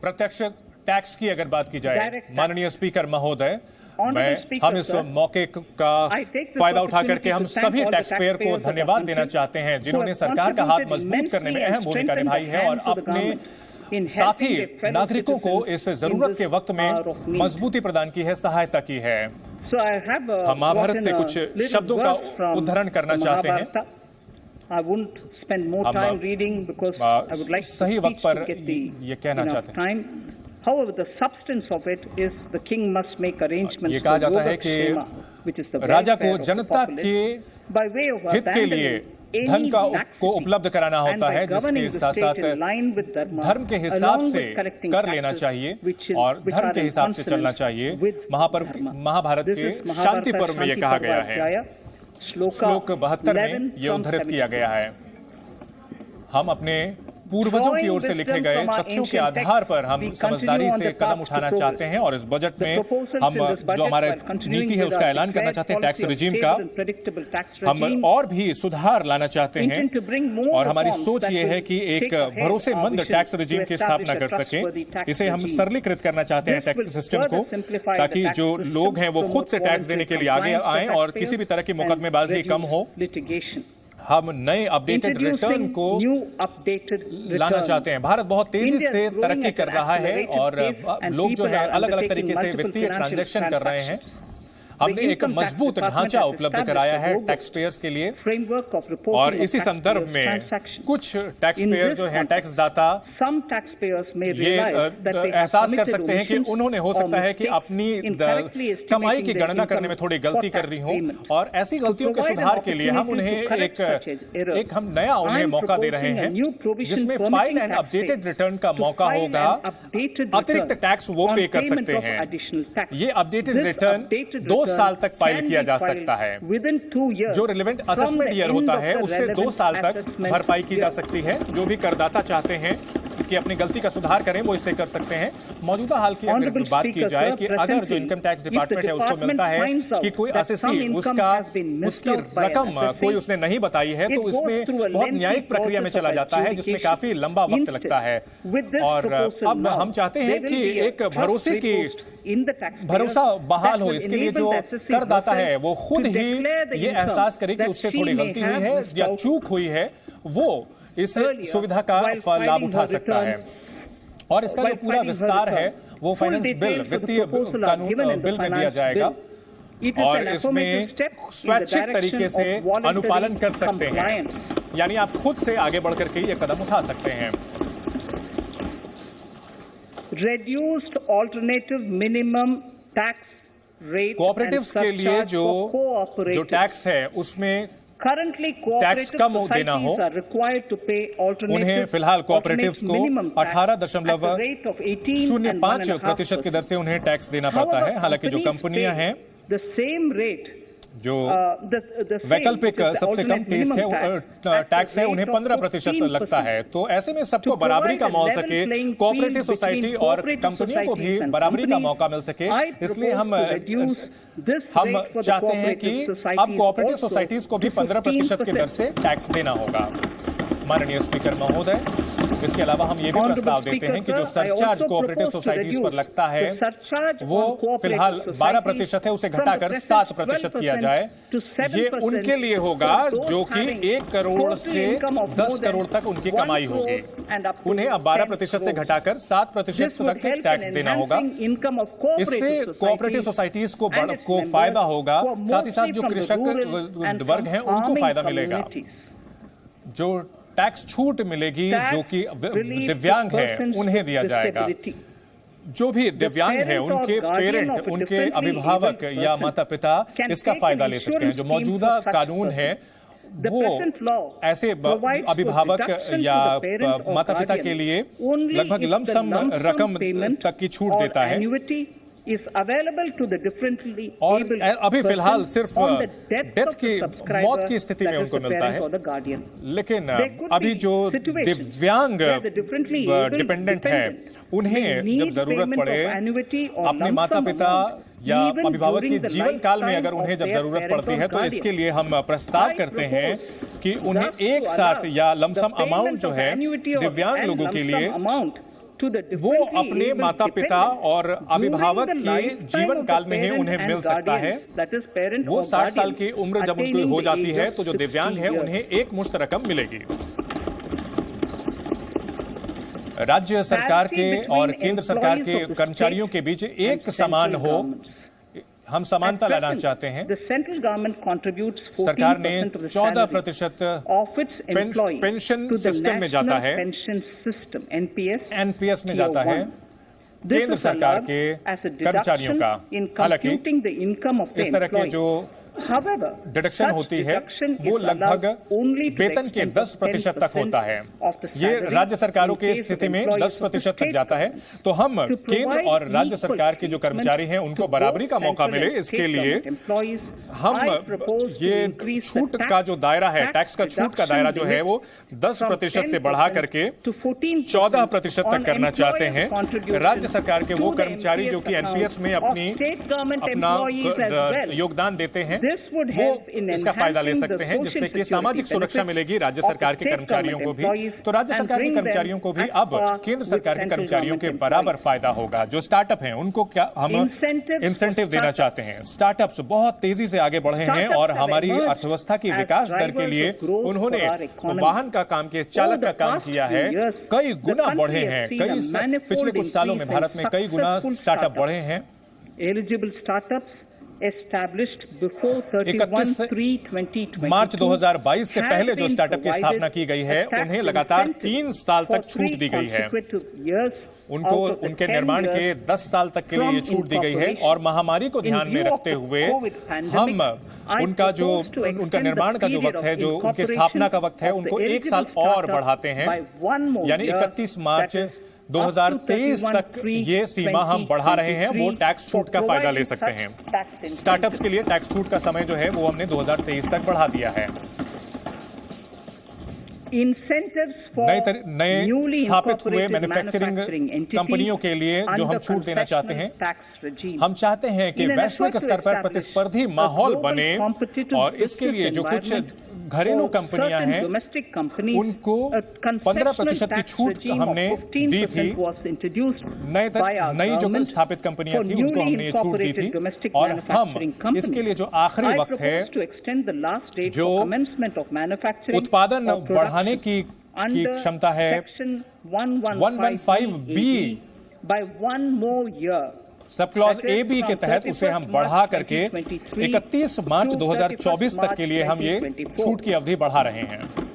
प्रत्यक्ष टैक्स की अगर बात की जाए, माननीय स्पीकर महोदय, हम इस मौके का फायदा उठा करके हम सभी टैक्स पेयर को धन्यवाद देना चाहते हैं जिन्होंने सरकार का हाथ मजबूत करने में अहम भूमिका निभाई है और अपने साथी नागरिकों को इस जरूरत के वक्त में मजबूती प्रदान की है, सहायता की है। हम महाभारत से कुछ शब्दों का उद्धरण करना चाहते हैं। हम सही वक्त पर ये कहना चाहते हैं। However, the substance of it is the king must make arrangements. ये कहा जाता है कि राजा को जनता के हित के लिए धन को उपलब्ध कराना होता है, जिसके साथ साथ धर्म के हिसाब से कर लेना चाहिए और धर्म के हिसाब से चलना चाहिए। महाभारत के शांति पर्व में यह कहा गया है। श्लोक 72 में यह उद्धृत किया गया है। हम अपने पूर्वजों की ओर से लिखे गए तथ्यों के आधार पर हम समझदारी से कदम उठाना चाहते हैं और इस बजट में हम जो हमारे नीति है उसका ऐलान करना चाहते हैं, टैक्स रिजीम का। हम और भी सुधार लाना चाहते हैं और हमारी सोच ये है कि एक भरोसेमंद टैक्स रिजीम की स्थापना कर सकें। इसे हम सरलीकृत करना चाहते हैं टैक्स सिस्टम को, ताकि जो लोग हैं वो खुद से टैक्स देने के लिए आगे आएं और किसी भी तरह की मुकदमेबाजी कम हो। हम नए अपडेटेड रिटर्न को लाना चाहते हैं। भारत बहुत तेजी से तरक्की कर रहा है और लोग जो है अलग अलग तरीके से वित्तीय ट्रांजैक्शन कर रहे हैं। हमने एक मजबूत ढांचा उपलब्ध कराया है टैक्स पेयर्स के लिए और इसी संदर्भ में कुछ टैक्स पेयर जो हैं, टैक्स दाता, ये एहसास कर सकते हैं कि उन्होंने हो सकता है कि अपनी कमाई की गणना करने में थोड़ी गलती कर रही हो और ऐसी गलतियों के सुधार के लिए हम उन्हें एक नया उन्हें मौका दे रहे हैं, जिसमें फाइल एंड अपडेटेड रिटर्न का मौका होगा। अतिरिक्त टैक्स वो पे कर सकते हैं। ये अपडेटेड रिटर्न 2 साल तक फाइल किया जा सकता है। जो रिलेवेंट असेसमेंट ईयर होता है उससे 2 साल तक भरपाई की जा सकती है। जो भी करदाता चाहते हैं कि अपनी गलती का सुधार करें वो इससे कर सकते हैं। मौजूदा हाल की अगर बात की जाए कि अगर जो इनकम टैक्स डिपार्टमेंट है उसको मिलता है कि कोई असेसी उसकी रकम कोई उसने नहीं बताई है तो इसमें बहुत न्यायिक प्रक्रिया में चला जाता है, जिसमें काफी लंबा वक्त लगता है। और अब हम चाहते हैं कि एक भरोसा बहाल हो। इसके लिए जो करदाता है वो खुद ही ये एहसास करे कि उससे थोड़ी गलती हुई है या चूक हुई है, वो इस सुविधा का लाभ उठा सकता है। और इसका जो पूरा विस्तार है वो फाइनेंस बिल, वित्तीय कानून बिल में दिया जाएगा और इसमें स्वैच्छिक तरीके से अनुपालन कर सकते हैं, यानी आप खुद से आगे बढ़कर के ये कदम उठा सकते हैं। Reduced alternative minimum tax rate cooperatives के लिए जो टैक्स है उसमें टैक्स कम देना हो, उन्हें फिलहाल कोऑपरेटिव्स को 18.05% की दर से उन्हें टैक्स देना पड़ता है। हालांकि जो कंपनियां हैं जो वैकल्पिक सबसे कम टैक्स है उन्हें 15% लगता है। तो ऐसे में सबको बराबरी का मौका सके, कोऑपरेटिव सोसाइटी और कंपनियों को भी बराबरी का मौका मिल सके, इसलिए हम चाहते हैं कि अब कोऑपरेटिव सोसाइटीज को भी 15% की दर से टैक्स देना होगा। माननीय स्पीकर महोदय, इसके अलावा हम ये भी प्रस्ताव देते हैं कि जो सरचार्ज कोऑपरेटिव सोसाइटीज पर लगता है वो फिलहाल 12% है, उसे घटाकर 7% किया जाए। ये उनके लिए होगा जो कि 1 करोड़ से 10 करोड़ तक उनकी कमाई होगी। उन्हें अब 12% से घटाकर 7% तक टैक्स देना होगा। इससे कोऑपरेटिव सोसाइटीज को फायदा होगा, साथ ही साथ जो कृषक वर्ग हैं उनको फायदा मिलेगा। जो टैक्स छूट मिलेगी जो कि दिव्यांग है उन्हें दिया जाएगा। जो भी दिव्यांग है उनके पेरेंट, उनके अभिभावक या माता पिता इसका फायदा ले सकते हैं। जो मौजूदा कानून है वो ऐसे अभिभावक या माता पिता के लिए लगभग लमसम रकम तक की छूट देता है और अभी फिलहाल सिर्फ डेथ की मौत की स्थिति में उनको मिलता है। लेकिन अभी जो दिव्यांग डिपेंडेंट है उन्हें जब जरूरत पड़े अपने माता पिता या अभिभावक की जीवन काल में अगर उन्हें जब जरूरत पड़ती है तो इसके लिए हम प्रस्ताव करते हैं कि उन्हें एक साथ या लमसम अमाउंट जो है दिव्यांग लोगों के लिए वो अपने माता पिता और अभिभावक के जीवन काल में ही उन्हें मिल सकता है। वो 60 साल की उम्र जब उनकी हो जाती है तो जो दिव्यांग है उन्हें एक मुश्त रकम मिलेगी। राज्य सरकार के और केंद्र सरकार के कर्मचारियों के बीच एक समान हो, हम समानता लाना चाहते हैं। सरकार ने 14% पेंशन सिस्टम में जाता है, एनपीएस में जाता है केंद्र सरकार के कर्मचारियों का। हालांकि इस तरह के जो डिडक्शन होती है वो लगभग वेतन के 10% तक होता है। ये राज्य सरकारों की स्थिति में 10% तक जाता है। तो हम केंद्र और राज्य सरकार के जो कर्मचारी हैं उनको बराबरी का मौका मिले, इसके लिए हम ये छूट का जो दायरा है, टैक्स का छूट का दायरा जो है वो 10% से बढ़ा करके 14% तक करना चाहते हैं। राज्य सरकार के वो कर्मचारी जो कि एनपीएस में अपना योगदान देते हैं वो इसका फायदा ले सकते हैं, जिससे कि सामाजिक सुरक्षा मिलेगी राज्य सरकार के कर्मचारियों को भी। तो राज्य सरकार के कर्मचारियों को भी अब केंद्र सरकार के कर्मचारियों के बराबर फायदा होगा। जो स्टार्टअप हैं उनको क्या हम इंसेंटिव देना चाहते हैं। स्टार्टअप्स बहुत तेजी से आगे बढ़े हैं और हमारी अर्थव्यवस्था की विकास दर के लिए उन्होंने वाहन का काम किया, चालक का काम किया है, कई गुना बढ़े हैं। पिछले कुछ सालों में भारत में कई गुना स्टार्टअप बढ़े हैं। 31 मार्च 2022 से पहले जो स्टार्टअप की स्थापना की गई है उन्हें लगातार 3 साल तक छूट दी गई है। उनको उनके निर्माण के 10 साल तक के लिए ये छूट दी गई है। और महामारी को ध्यान में रखते हुए हम उनका निर्माण का जो वक्त है, जो उनकी स्थापना का वक्त है, उनको 1 साल और बढ़ाते हैं, यानी 31 मार्च 2023 तक ये सीमा हम बढ़ा रहे हैं। वो टैक्स छूट का फायदा ले सकते हैं। स्टार्टअप्स के लिए टैक्स छूट का समय जो है वो हमने 2023 तक बढ़ा दिया है। नए स्थापित हुए मैन्युफैक्चरिंग कंपनियों के लिए जो हम छूट देना चाहते हैं, हम चाहते हैं कि वैश्विक स्तर पर प्रतिस्पर्धी माहौल बने और इसके लिए जो कुछ घरेलू कंपनियां हैं उनको 15% की छूट हमने दी थी। नई जो स्थापित कंपनियां थी उनको हमने ये छूट दी थी। और हम इसके लिए जो आखिरी वक्त है, जो उत्पादन बढ़ाने की क्षमता है 115B sub clause A B के तहत, उसे हम बढ़ा करके 31 मार्च 2024 तक के लिए हम ये छूट की अवधि बढ़ा रहे हैं।